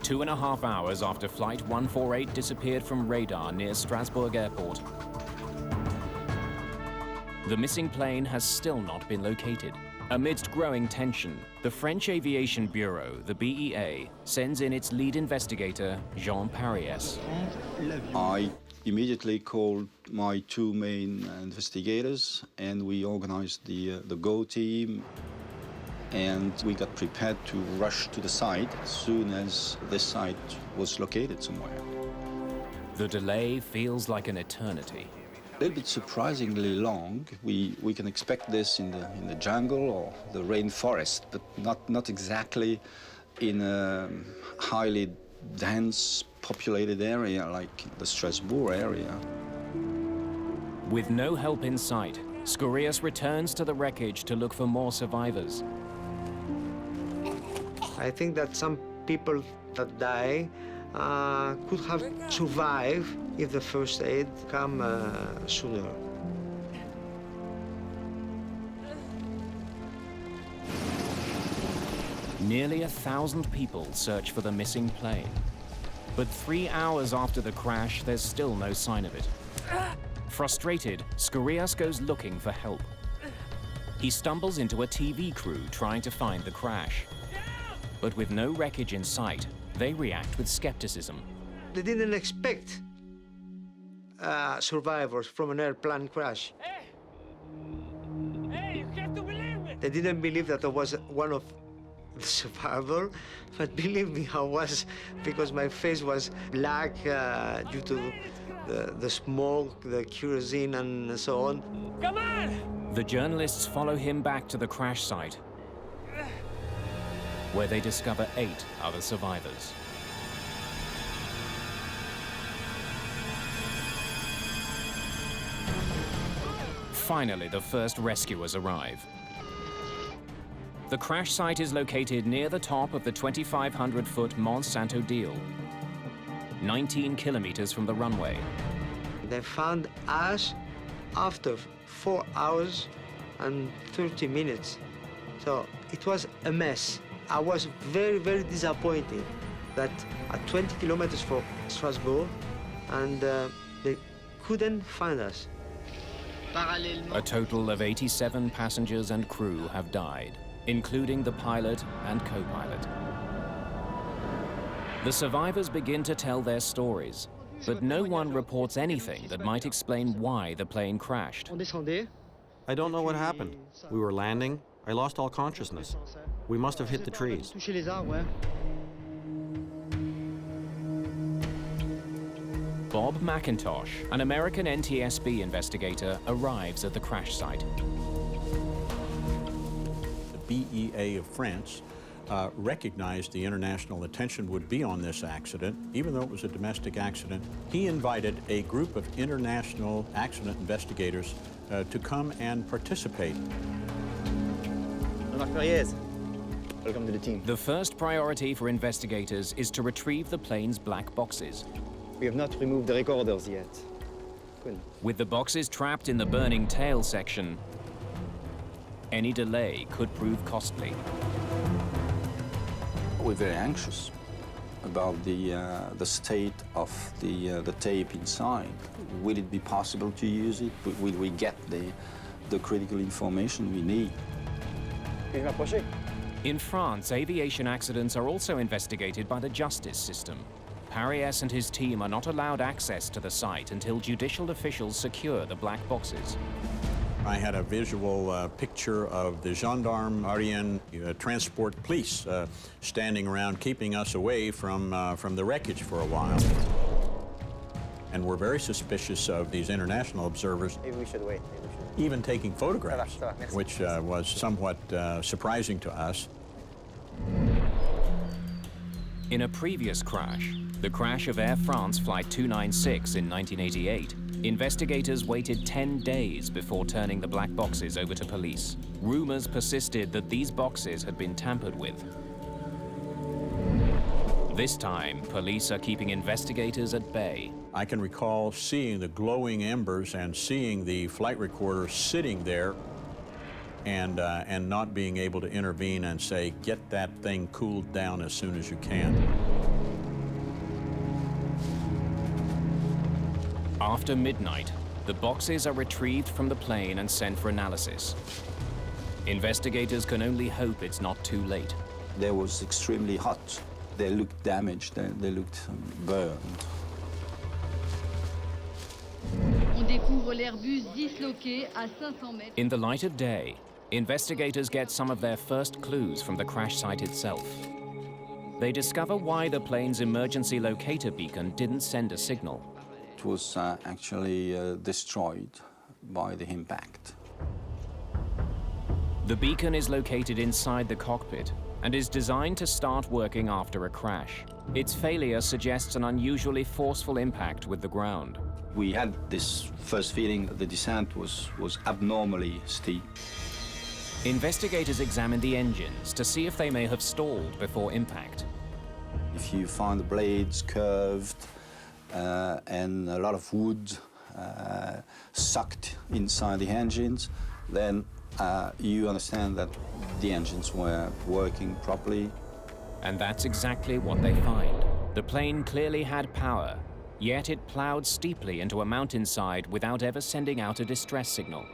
2.5 hours after Flight 148 disappeared from radar near Strasbourg Airport, the missing plane has still not been located. Amidst growing tension, the French Aviation Bureau, the BEA, sends in its lead investigator, Jean Pariès. I immediately called my two main investigators, and we organized the GO team, and we got prepared to rush to the site as soon as this site was located somewhere. The delay feels like an eternity. A little bit surprisingly long. We can expect this in the jungle or the rainforest, but not exactly in a highly dense populated area like the Strasbourg area. With no help in sight, Scorius returns to the wreckage to look for more survivors. I think that some people that die could have survived if the first aid come sooner. Nearly 1,000 people search for the missing plane. But 3 hours after the crash, there's still no sign of it. Frustrated, Scorius goes looking for help. He stumbles into a TV crew trying to find the crash. But with no wreckage in sight, they react with skepticism. They didn't expect survivors from an airplane crash. Hey, you have to believe me! They didn't believe that I was one of the survivors, but believe me, I was, because my face was black due to the smoke, the kerosene, and so on. Come on! The journalists follow him back to the crash site, where they discover 8 other survivors. Finally, the first rescuers arrive. The crash site is located near the top of the 2,500-foot Mont Saint-Odile, 19 kilometers from the runway. They found us after 4 hours and 30 minutes. So it was a mess. I was very, very disappointed that at 20 kilometers from Strasbourg, and they couldn't find us. A total of 87 passengers and crew have died, including the pilot and co-pilot. The survivors begin to tell their stories, but no one reports anything that might explain why the plane crashed. I don't know what happened. We were landing. I lost all consciousness. We must have hit the trees. Bob McIntosh, an American NTSB investigator, arrives at the crash site. The BEA of France recognized the international attention would be on this accident, even though it was a domestic accident. He invited a group of international accident investigators to come and participate. Welcome to the team. The first priority for investigators is to retrieve the plane's black boxes. We have not removed the recorders yet. Good. With the boxes trapped in the burning tail section, any delay could prove costly. We're very anxious about the state of the tape inside. Will it be possible to use it? Will we get the critical information we need? In France, aviation accidents are also investigated by the justice system. Pariès and his team are not allowed access to the site until judicial officials secure the black boxes. I had a visual picture of the gendarme transport police standing around keeping us away from the wreckage for a while. And we're very suspicious of these international observers. Maybe we should wait. Even taking photographs, which was somewhat surprising to us. In a previous crash, the crash of Air France Flight 296 in 1988, investigators waited 10 days before turning the black boxes over to police. Rumors persisted that these boxes had been tampered with. This time, police are keeping investigators at bay. I can recall seeing the glowing embers and seeing the flight recorder sitting there and not being able to intervene and say, get that thing cooled down as soon as you can. After midnight, the boxes are retrieved from the plane and sent for analysis. Investigators can only hope it's not too late. They was extremely hot. They looked damaged, they looked burned. On découvre l'Airbus disloqué à 500 mètres. In the light of day, investigators get some of their first clues from the crash site itself. They discover why the plane's emergency locator beacon didn't send a signal. It was actually destroyed by the impact. The beacon is located inside the cockpit and is designed to start working after a crash. Its failure suggests an unusually forceful impact with the ground. We had this first feeling that the descent was abnormally steep. Investigators examine the engines to see if they may have stalled before impact. If you find the blades curved and a lot of wood sucked inside the engines, then you understand that the engines were working properly. And that's exactly what they find. The plane clearly had power, yet it plowed steeply into a mountainside without ever sending out a distress signal.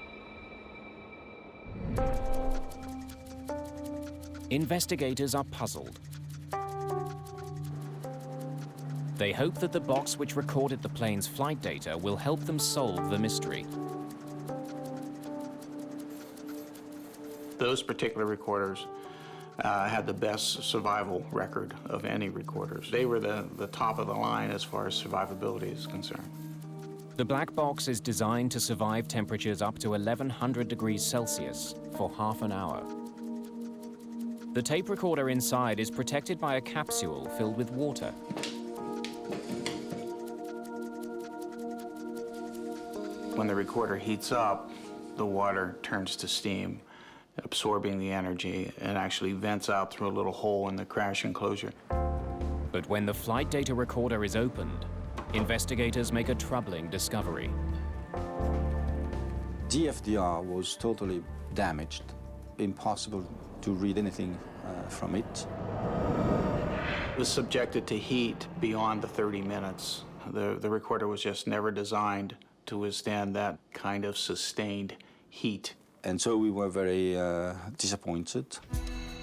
Investigators are puzzled. They hope that the box which recorded the plane's flight data will help them solve the mystery. Those particular recorders had the best survival record of any recorders. They were the top of the line as far as survivability is concerned. The black box is designed to survive temperatures up to 1100 degrees Celsius for half an hour. The tape recorder inside is protected by a capsule filled with water. When the recorder heats up, the water turns to steam, absorbing the energy, and actually vents out through a little hole in the crash enclosure. But when the flight data recorder is opened, investigators make a troubling discovery. The FDR was totally damaged, impossible to read anything from it. It was subjected to heat beyond the 30 minutes. The recorder was just never designed to withstand that kind of sustained heat. And so we were very disappointed.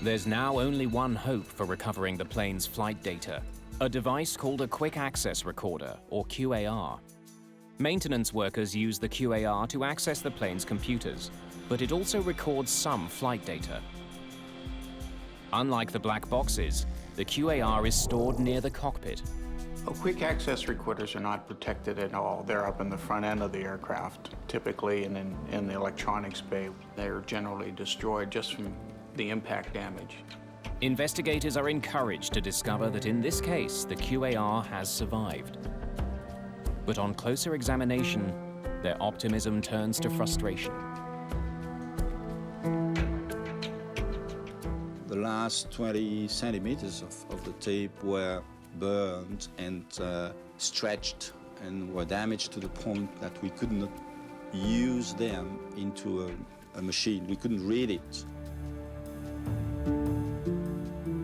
There's now only one hope for recovering the plane's flight data, a device called a quick access recorder, or QAR. Maintenance workers use the QAR to access the plane's computers, but it also records some flight data. Unlike the black boxes, the QAR is stored near the cockpit. Quick access recorders are not protected at all. They're up in the front end of the aircraft, typically in the electronics bay. They're generally destroyed just from the impact damage. Investigators are encouraged to discover that in this case, the QAR has survived. But on closer examination, their optimism turns to frustration. The last 20 centimeters of the tape were burned and stretched and were damaged to the point that we could not use them into a machine. We couldn't read it.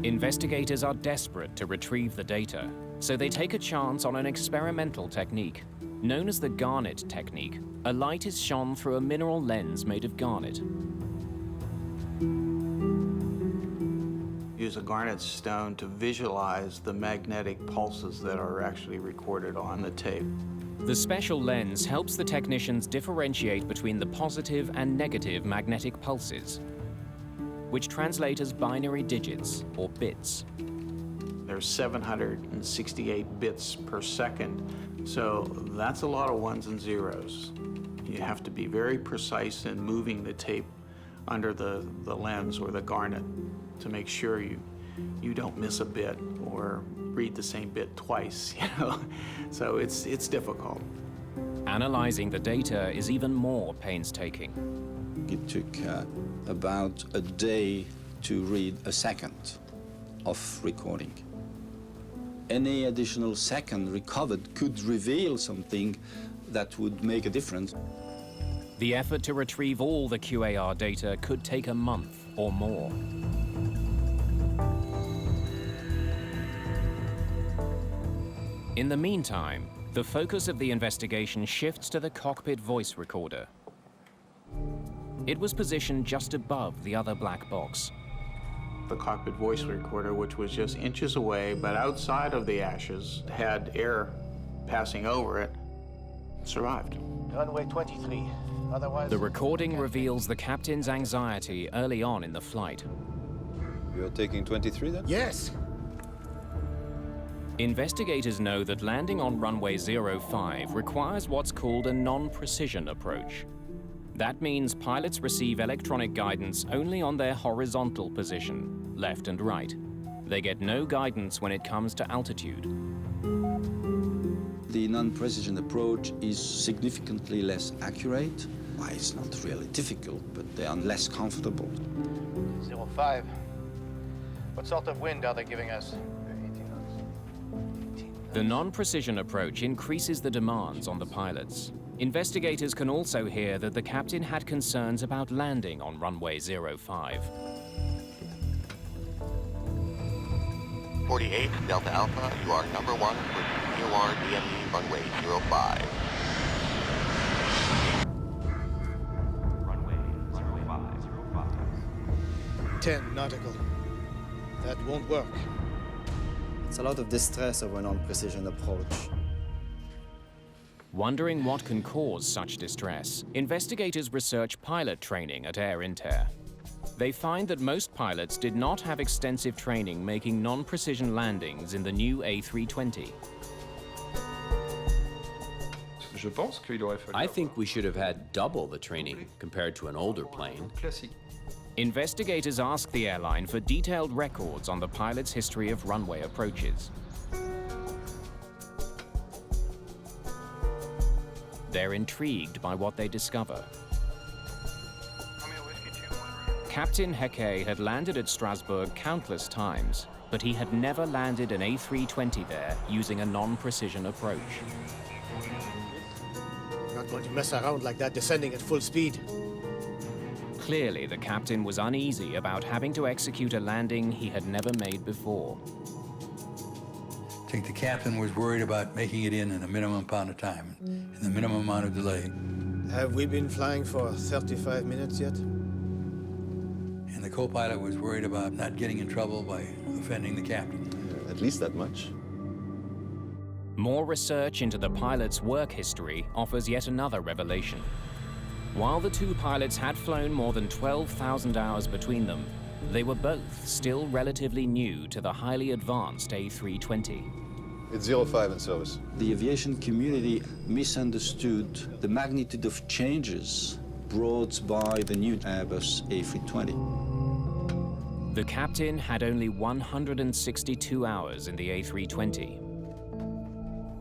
Investigators are desperate to retrieve the data, so they take a chance on an experimental technique. Known as the garnet technique, a light is shone through a mineral lens made of garnet. Use a garnet stone to visualize the magnetic pulses that are actually recorded on the tape. The special lens helps the technicians differentiate between the positive and negative magnetic pulses, which translate as binary digits, or bits. There's 768 bits per second, so that's a lot of ones and zeros. You have to be very precise in moving the tape under the lens or the garnet to make sure you don't miss a bit or read the same bit twice, you know? So it's difficult. Analyzing the data is even more painstaking. It took about a day to read a second of recording. Any additional second recovered could reveal something that would make a difference. The effort to retrieve all the QAR data could take a month or more. In the meantime, The focus of the investigation shifts to the cockpit voice recorder. It was positioned just above the other black box. The cockpit voice recorder, which was just inches away, but outside of the ashes, had air passing over it, survived. Runway 23. Otherwise... The recording reveals the captain's anxiety early on in the flight. You're taking 23 then? Yes! Investigators know that landing on runway 05 requires what's called a non-precision approach. That means pilots receive electronic guidance only on their horizontal position, left and right. They get no guidance when it comes to altitude. The non-precision approach is significantly less accurate. Why, it's not really difficult, but they are less comfortable. 05. What sort of wind are they giving us? 18 knots. The non-precision approach increases the demands on the pilots. Investigators can also hear that the captain had concerns about landing on runway 05. 48, Delta Alpha, you are number 1 for POR DME runway 05. Runway 05. 10 nautical. That won't work. It's a lot of distress over a non-precision approach. Wondering what can cause such distress, investigators research pilot training at Air Inter. They find that most pilots did not have extensive training making non-precision landings in the new A320. I think we should have had double the training compared to an older plane. Investigators ask the airline for detailed records on the pilot's history of runway approaches. They're intrigued by what they discover. Captain Heke had landed at Strasbourg countless times, but he had never landed an A320 there using a non-precision approach. Not going to mess around like that descending at full speed. Clearly, the captain was uneasy about having to execute a landing he had never made before. I think the captain was worried about making it in a minimum amount of time, in the minimum amount of delay. Have we been flying for 35 minutes yet? And the co-pilot was worried about not getting in trouble by offending the captain. At least that much. More research into the pilot's work history offers yet another revelation. While the two pilots had flown more than 12,000 hours between them, they were both still relatively new to the highly advanced A320. It's 05 in service. The aviation community misunderstood the magnitude of changes brought by the new Airbus A320. The captain had only 162 hours in the A320,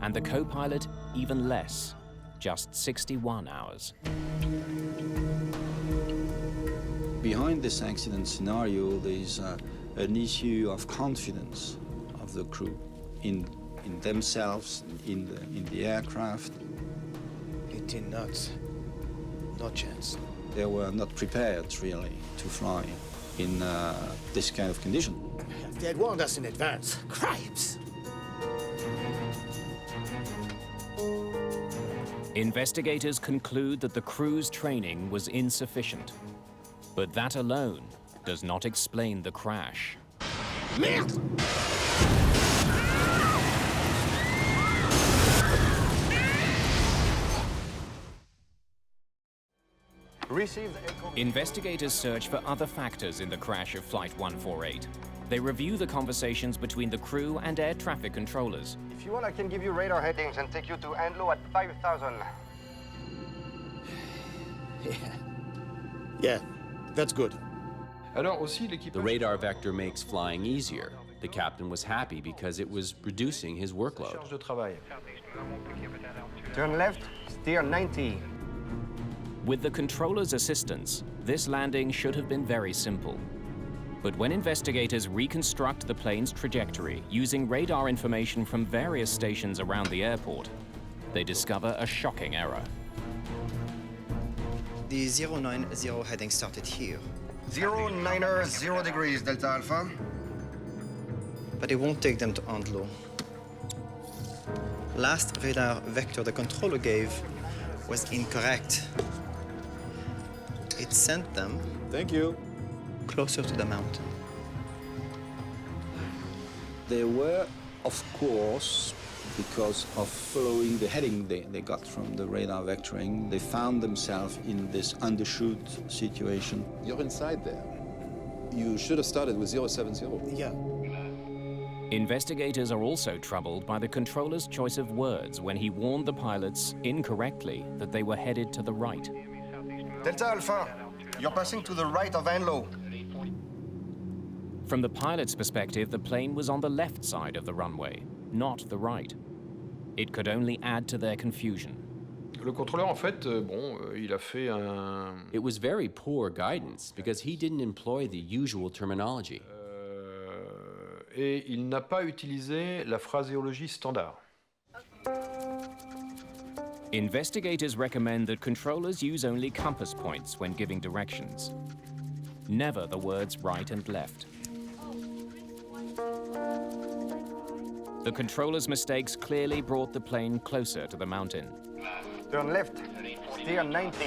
and the co-pilot even less, just 61 hours. Behind this accident scenario, there's an issue of confidence of the crew in themselves, in the aircraft. 18 knots. No chance. They were not prepared, really, to fly in this kind of condition. If they had warned us in advance, cripes! Investigators conclude that the crew's training was insufficient. But that alone does not explain the crash. Merde! Investigators search for other factors in the crash of Flight 148. They review the conversations between the crew and air traffic controllers. If you want, I can give you radar headings and take you to Andlo at 5,000. Yeah, that's good. The radar vector makes flying easier. The captain was happy because it was reducing his workload. Turn left, steer 90. With the controller's assistance, this landing should have been very simple. But when investigators reconstruct the plane's trajectory using radar information from various stations around the airport, they discover a shocking error. The 090 heading started here. 090, 0 degrees, Delta Alpha. But it won't take them to Andlo. last radar vector the controller gave was incorrect. It sent them Thank you. closer to the mountain. They were, of course, because of following the heading they got from the radar vectoring, they found themselves in this undershoot situation. You're inside there. You should have started with 070. Yeah. Investigators are also troubled by the controller's choice of words when he warned the pilots, incorrectly, that they were headed to the right. Delta Alpha, you're passing to the right of Anlo. From the pilot's perspective, the plane was on the left side of the runway, not the right. It could only add to their confusion. Le contrôleur, en fait, il a fait un... It was very poor guidance because he didn't employ the usual terminology. Et il n'a pas utilisé la phraséologie standard. Investigators recommend that controllers use only compass points when giving directions. Never the words right and left. The controller's mistakes clearly brought the plane closer to the mountain. Turn left, steer 90.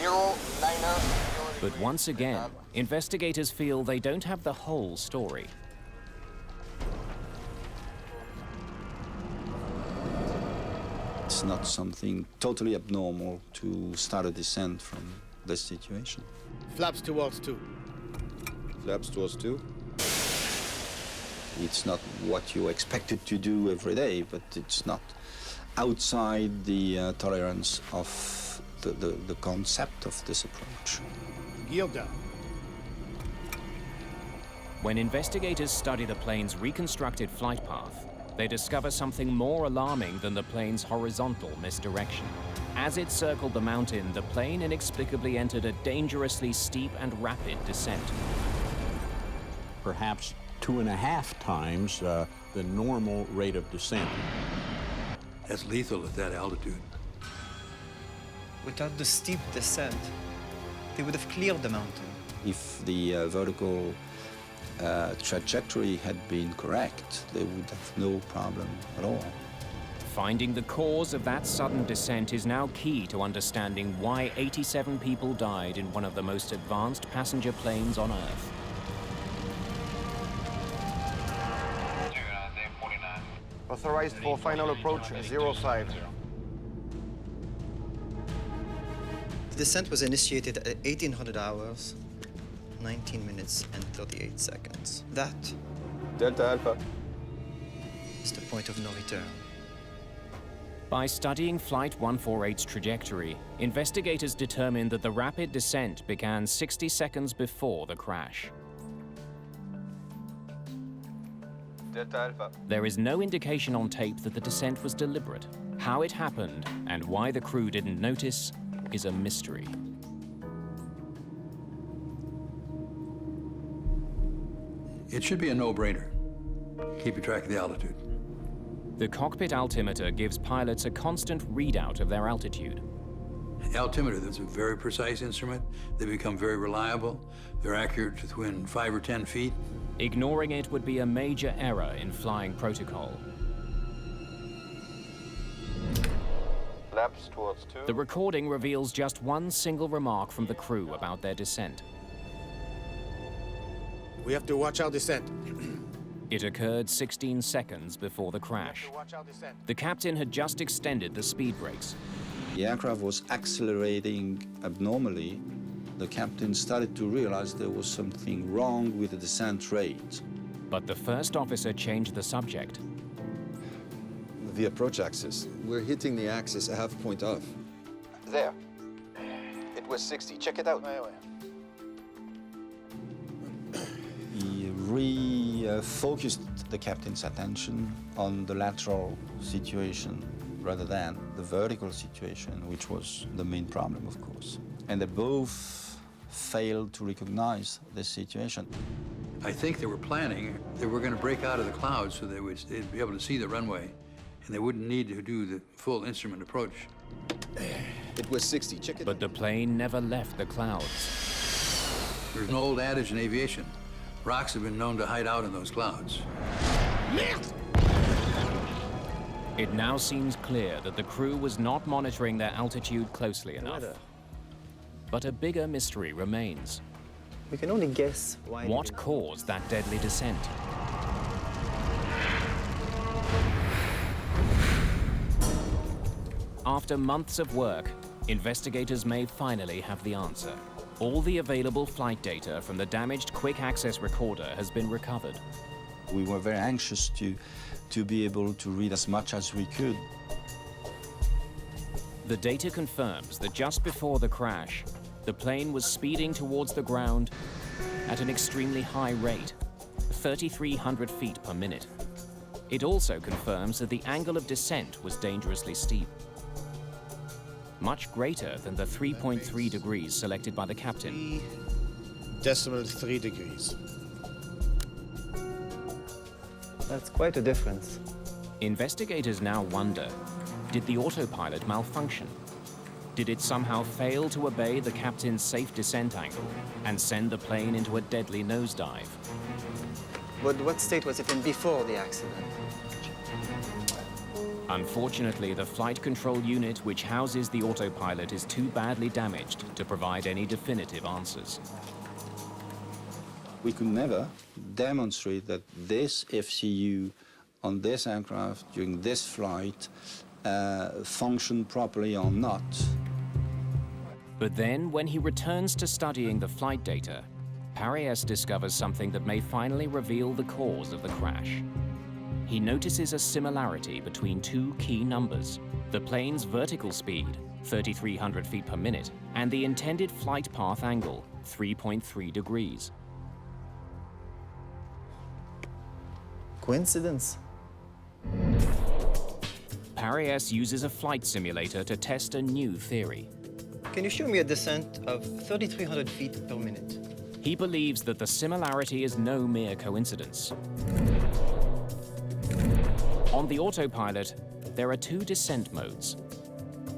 090. But once again, investigators feel they don't have the whole story. It's not something totally abnormal to start a descent from this situation. Flaps towards 2. Flaps towards 2. It's not what you expected to do every day, but it's not outside the tolerance of the concept of this approach. Gear down. When investigators study the plane's reconstructed flight path, they discover something more alarming than the plane's horizontal misdirection. As it circled the mountain, the plane inexplicably entered a dangerously steep and rapid descent. Perhaps 2.5 times the normal rate of descent. That's lethal at that altitude. Without the steep descent, they would have cleared the mountain. If the vertical trajectory had been correct, they would have no problem at all. Finding the cause of that sudden descent is now key to understanding why 87 people died in one of the most advanced passenger planes on Earth. Authorized for final approach 05. The descent was initiated at 1800 hours, 19 minutes and 38 seconds. That Delta Alpha. is the point of no return. By studying Flight 148's trajectory, investigators determined that the rapid descent began 60 seconds before the crash. Delta Alpha. There is no indication on tape that the descent was deliberate. How it happened and why the crew didn't notice is a mystery. It should be a no-brainer. Keeping track of the altitude. The cockpit altimeter gives pilots a constant readout of their altitude. Altimeter, that's a very precise instrument. They become very reliable. They're accurate to within 5 or 10 feet. Ignoring it would be a major error in flying protocol. Flaps towards 2. The recording reveals just one single remark from the crew about their descent. We have to watch our descent. It occurred 16 seconds before the crash. The captain had just extended the speed brakes. The aircraft was accelerating abnormally. The captain started to realize there was something wrong with the descent rate. But the first officer changed the subject. The approach axis. We're hitting the axis a half point off. There. It was 60. Check it out. He refocused the captain's attention on the lateral situation rather than the vertical situation, which was the main problem, of course. And they both failed to recognize this situation. I think they were planning they were going to break out of the clouds so they'd be able to see the runway, and they wouldn't need to do the full instrument approach. It was 60. Check it out. But the plane never left the clouds. There's an old adage in aviation. Rocks have been known to hide out in those clouds. It now seems clear that the crew was not monitoring their altitude closely enough. But a bigger mystery remains. We can only guess why. What caused that deadly descent? After months of work, investigators may finally have the answer. All the available flight data from the damaged quick access recorder has been recovered. We were very anxious to be able to read as much as we could. The data confirms that just before the crash, the plane was speeding towards the ground at an extremely high rate, 3,300 feet per minute. It also confirms that the angle of descent was dangerously steep, much greater than the 3.3 degrees selected by the captain. 3 degrees. That's quite a difference. Investigators now wonder, did the autopilot malfunction? Did it somehow fail to obey the captain's safe descent angle and send the plane into a deadly nosedive? But what state was it in before the accident? Unfortunately, the flight control unit which houses the autopilot is too badly damaged to provide any definitive answers. We could never demonstrate that this FCU on this aircraft during this flight functioned properly or not. But then, when he returns to studying the flight data, Paris discovers something that may finally reveal the cause of the crash. He notices a similarity between two key numbers, the plane's vertical speed, 3,300 feet per minute, and the intended flight path angle, 3.3 degrees. Coincidence? Paris uses a flight simulator to test a new theory. Can you show me a descent of 3,300 feet per minute? He believes that the similarity is no mere coincidence. On the autopilot, there are two descent modes,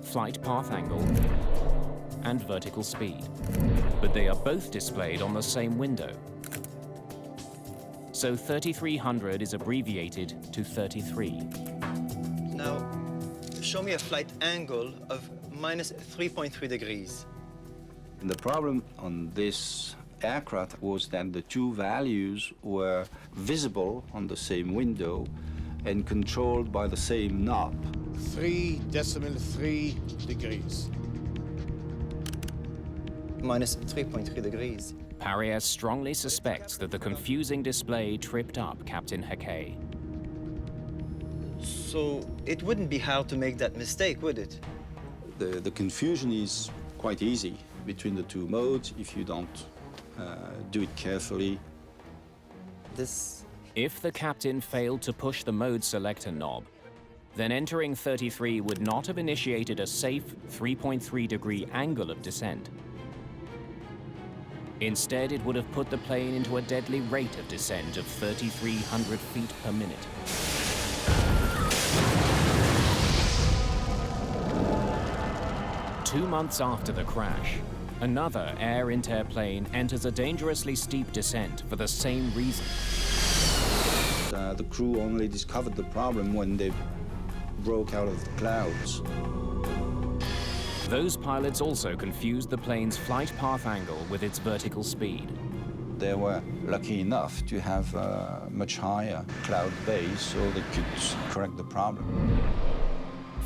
flight path angle and vertical speed, but they are both displayed on the same window. So 3,300 is abbreviated to 33. Now, show me a flight angle of minus 3.3 degrees. The problem on this aircraft was that the two values were visible on the same window and controlled by the same knob. 3.3 degrees. Minus 3.3 degrees. Paris strongly suspects that the confusing display tripped up Captain Hackey. So it wouldn't be hard to make that mistake, would it? The confusion is quite easy between the two modes if you don't do it carefully. If the captain failed to push the mode selector knob, then entering 33 would not have initiated a safe 3.3 degree angle of descent. Instead, it would have put the plane into a deadly rate of descent of 3,300 feet per minute. Two months after the crash, another Air Inter plane enters a dangerously steep descent for the same reason. The crew only discovered the problem when they broke out of the clouds. Those pilots also confused the plane's flight path angle with its vertical speed. They were lucky enough to have a much higher cloud base so they could correct the problem.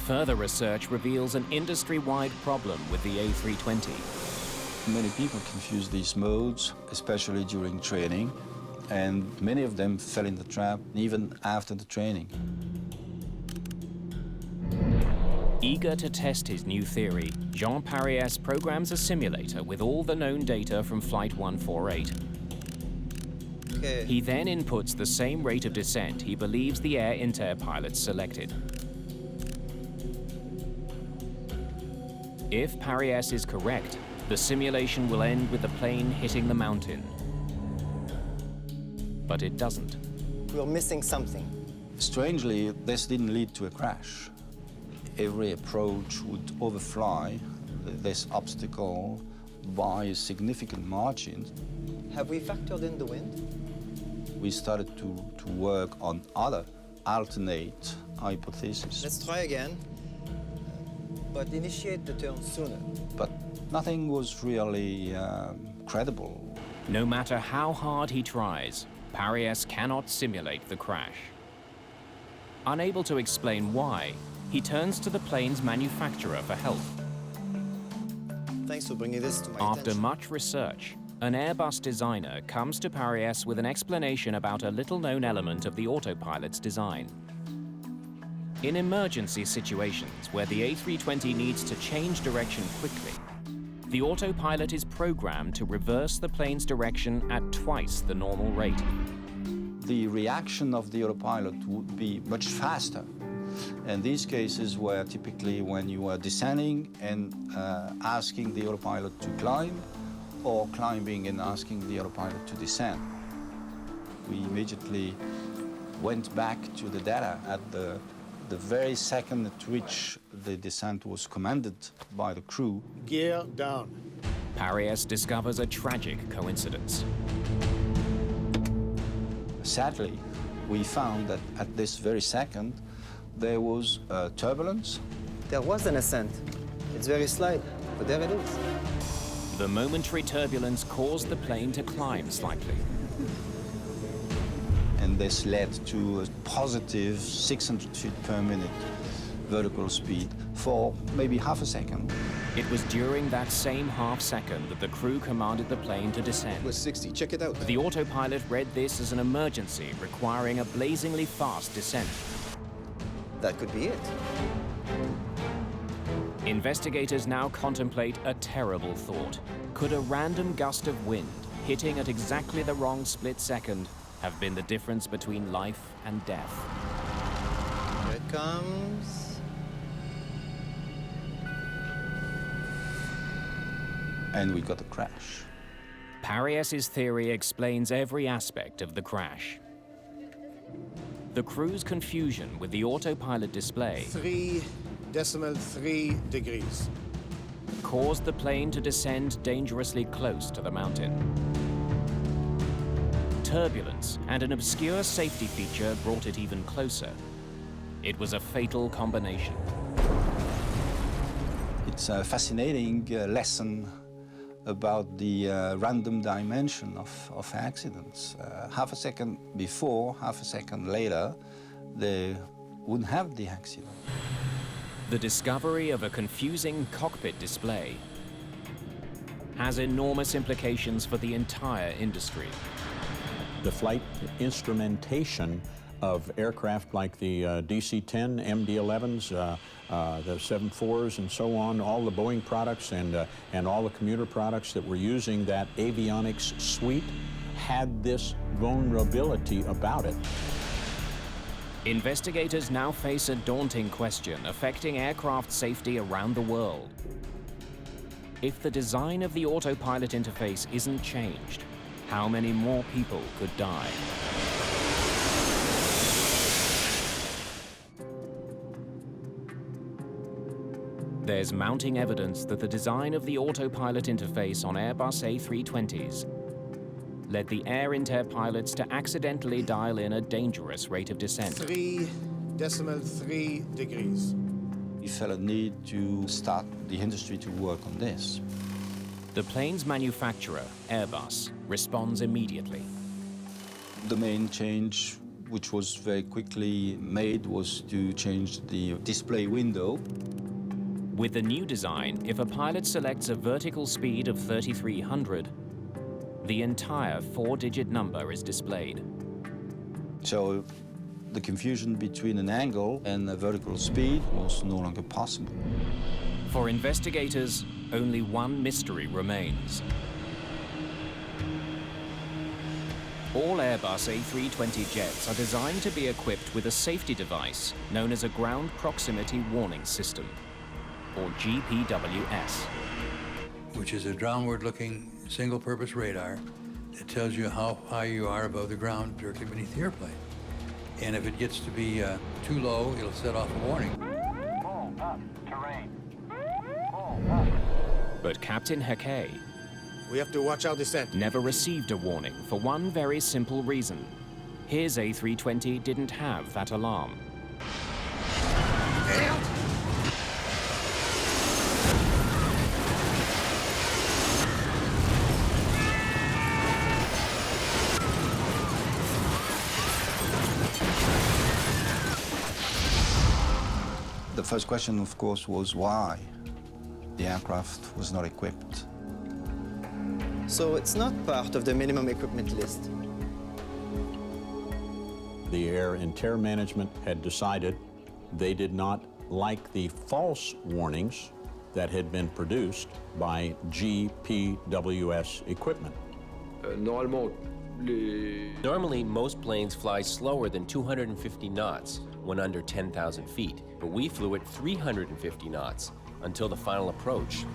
Further research reveals an industry-wide problem with the A320. Many people confuse these modes, especially during training, and many of them fell in the trap even after the training. Eager to test his new theory, Jean Paris programs a simulator with all the known data from Flight 148. Okay. He then inputs the same rate of descent he believes the Air Inter pilots selected. If Paris is correct, the simulation will end with the plane hitting the mountain. But it doesn't. We're missing something. Strangely, this didn't lead to a crash. Every approach would overfly this obstacle by a significant margin. Have we factored in the wind? We started to work on other alternate hypothesis. Let's try again, but initiate the turn sooner. But nothing was really credible. No matter how hard he tries, Paris cannot simulate the crash. Unable to explain why, he turns to the plane's manufacturer for help. Thanks for bringing this to my After attention. much research, an Airbus designer comes to Paris with an explanation about a little-known element of the autopilot's design. In emergency situations where the A320 needs to change direction quickly, the autopilot is programmed to reverse the plane's direction at twice the normal rate. The reaction of the autopilot would be much faster. And these cases were typically when you were descending and asking the autopilot to climb, or climbing and asking the autopilot to descend. We immediately went back to the data at the very second at which the descent was commanded by the crew. Gear down. Paris discovers a tragic coincidence. Sadly, we found that at this very second, there was turbulence. There was an ascent. It's very slight, but there it is. The momentary turbulence caused the plane to climb slightly. And this led to a positive 600 feet per minute vertical speed for maybe half a second. It was during that same half second that the crew commanded the plane to descend. It was 60, check it out. The autopilot read this as an emergency requiring a blazingly fast descent. That could be it. Investigators now contemplate a terrible thought. Could a random gust of wind, hitting at exactly the wrong split second, have been the difference between life and death? Here it comes. And we got a crash. Paris's theory explains every aspect of the crash. The crew's confusion with the autopilot display 3.3 degrees. caused the plane to descend dangerously close to the mountain. Turbulence and an obscure safety feature brought it even closer. It was a fatal combination. It's a fascinating lesson about the random dimension of accidents. Half a second before, half a second later, they wouldn't have the accident. The discovery of a confusing cockpit display has enormous implications for the entire industry. The flight instrumentation of aircraft like the DC-10, MD-11s, the 747s and so on, all the Boeing products and all the commuter products that were using that avionics suite had this vulnerability about it. Investigators now face a daunting question affecting aircraft safety around the world. If the design of the autopilot interface isn't changed, how many more people could die? There's mounting evidence that the design of the autopilot interface on Airbus A320s led the Air Inter pilots to accidentally dial in a dangerous rate of descent. 3.3 degrees. We felt a need to start the industry to work on this. The plane's manufacturer, Airbus, responds immediately. The main change, which was very quickly made, was to change the display window. With the new design, if a pilot selects a vertical speed of 3,300, the entire 4-digit number is displayed. So the confusion between an angle and a vertical speed was no longer possible. For investigators, only one mystery remains. All Airbus A320 jets are designed to be equipped with a safety device known as a Ground Proximity Warning System, or GPWS. Which is a downward-looking single-purpose radar that tells you how high you are above the ground directly beneath the airplane. And if it gets to be too low, it'll set off a warning. Pull up, terrain. Pull up. But Captain Hackey We have to watch our descent. never received a warning for one very simple reason. His A320 didn't have that alarm. The first question, of course, was why the aircraft was not equipped. So it's not part of the minimum equipment list. The Air and Terror Management had decided they did not like the false warnings that had been produced by GPWS equipment. Normally, most planes fly slower than 250 knots when under 10,000 feet, but we flew at 350 knots until the final approach.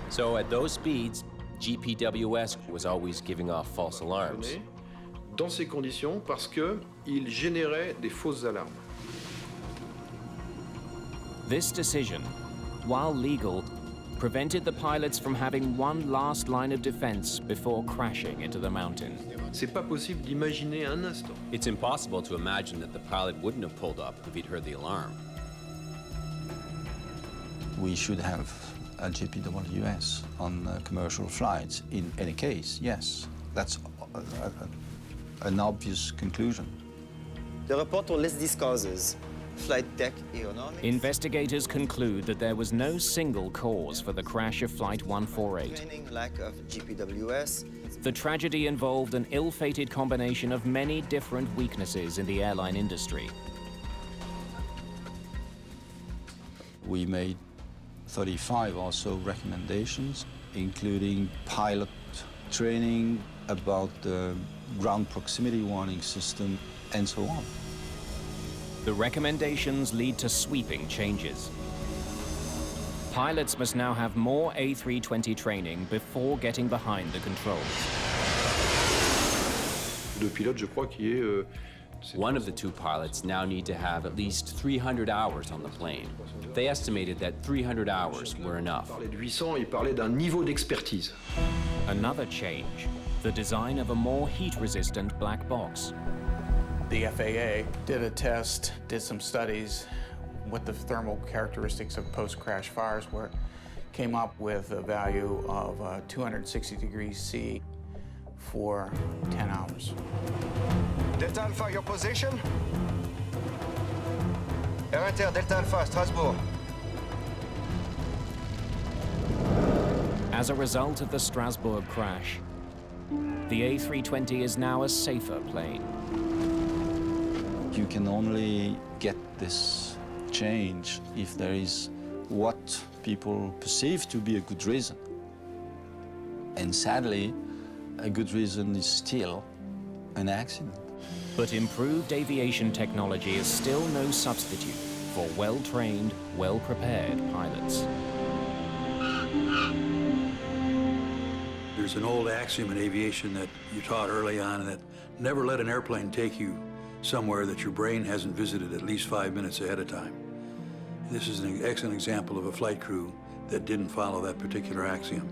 So at those speeds, GPWS was always giving off false alarms. Dans ces conditions, parce qu'il générait des fausses alarmes. This decision, while legal, prevented the pilots from having one last line of defense before crashing into the mountain. C'est pas possible d'imaginer un instant. It's impossible to imagine that the pilot wouldn't have pulled up if he'd heard the alarm. We should have a GPWS on commercial flights in any case, yes. That's an obvious conclusion. The report will list these causes: flight deck aeronautics. Investigators conclude that there was no single cause for the crash of Flight 148. Training, lack of GPWS. The tragedy involved an ill-fated combination of many different weaknesses in the airline industry. We made 35 or so recommendations, including pilot training, about the ground proximity warning system, and so on. The recommendations lead to sweeping changes. Pilots must now have more A320 training before getting behind the controls. One of the two pilots now need to have at least 300 hours on the plane. They estimated that 300 hours were enough. Another change, the design of a more heat-resistant black box. The FAA did a test, did some studies what the thermal characteristics of post-crash fires were, came up with a value of 260 degrees C for 10 hours. Delta Alpha, your position? Air Inter, Delta Alpha, Strasbourg. As a result of the Strasbourg crash, the A320 is now a safer plane. You can only get this change if there is what people perceive to be a good reason. And sadly, a good reason is still an accident. But improved aviation technology is still no substitute for well-trained, well-prepared pilots. There's an old axiom in aviation that you taught early on, that never let an airplane take you somewhere that your brain hasn't visited at least 5 minutes ahead of time. This is an excellent example of a flight crew that didn't follow that particular axiom.